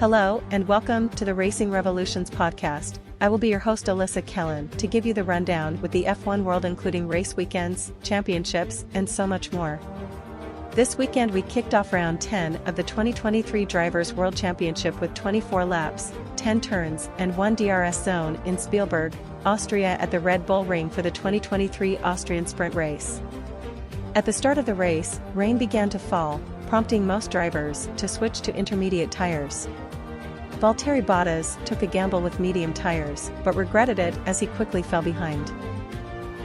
Hello, and welcome to the Racing Revolutions podcast. I will be your host Elissa Kellan to give you the rundown with the F1 world, including race weekends, championships, and so much more. This weekend we kicked off round 10 of the 2023 Drivers' World Championship with 24 laps, 10 turns, and 1 DRS zone in Spielberg, Austria at the Red Bull Ring for the 2023 Austrian Sprint race. At the start of the race, rain began to fall, prompting most drivers to switch to intermediate tires. Valtteri Bottas took a gamble with medium tires, but regretted it as he quickly fell behind.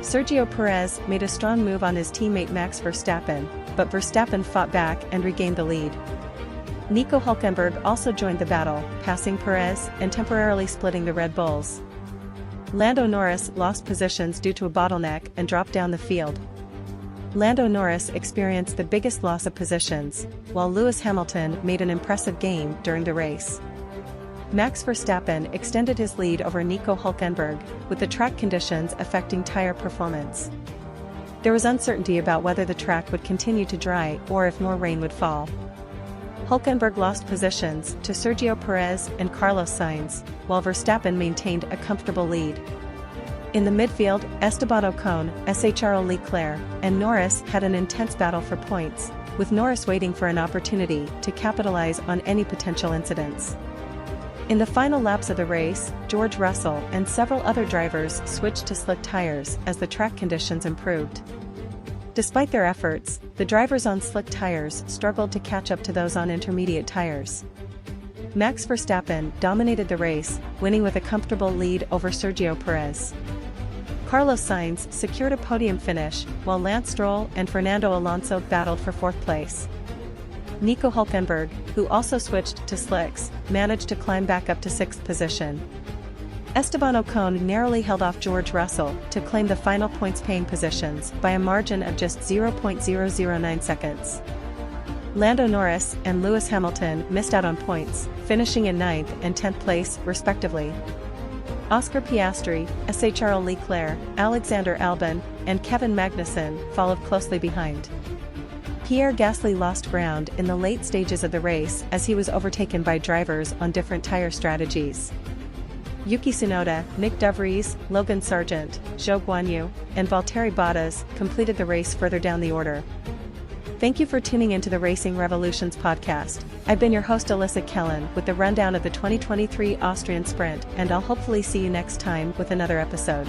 Sergio Perez made a strong move on his teammate Max Verstappen, but Verstappen fought back and regained the lead. Nico Hülkenberg also joined the battle, passing Perez and temporarily splitting the Red Bulls. Lando Norris lost positions due to a bottleneck and dropped down the field. Lando Norris experienced the biggest loss of positions, while Lewis Hamilton made an impressive gain during the race. Max Verstappen extended his lead over Nico Hülkenberg, with the track conditions affecting tire performance. There was uncertainty about whether the track would continue to dry or if more rain would fall. Hülkenberg lost positions to Sergio Perez and Carlos Sainz, while Verstappen maintained a comfortable lead. In the midfield, Esteban Ocon, Charles Leclerc, and Norris had an intense battle for points, with Norris waiting for an opportunity to capitalize on any potential incidents. In the final laps of the race, George Russell and several other drivers switched to slick tires as the track conditions improved. Despite their efforts, the drivers on slick tires struggled to catch up to those on intermediate tires. Max Verstappen dominated the race, winning with a comfortable lead over Sergio Perez. Carlos Sainz secured a podium finish, while Lance Stroll and Fernando Alonso battled for fourth place. Nico Hülkenberg, who also switched to slicks, managed to climb back up to sixth position. Esteban Ocon narrowly held off George Russell to claim the final points-paying positions by a margin of just 0.009 seconds. Lando Norris and Lewis Hamilton missed out on points, finishing in 9th and 10th place, respectively. Oscar Piastri, Charles Leclerc, Alexander Albon, and Kevin Magnussen followed closely behind. Pierre Gasly lost ground in the late stages of the race as he was overtaken by drivers on different tire strategies. Yuki Tsunoda, Nick De Vries, Logan Sargent, Zhou Guanyu, and Valtteri Bottas completed the race further down the order. Thank you for tuning into the Racing Revolutions podcast. I've been your host Elissa Kellan with the rundown of the 2023 Austrian Sprint, and I'll hopefully see you next time with another episode.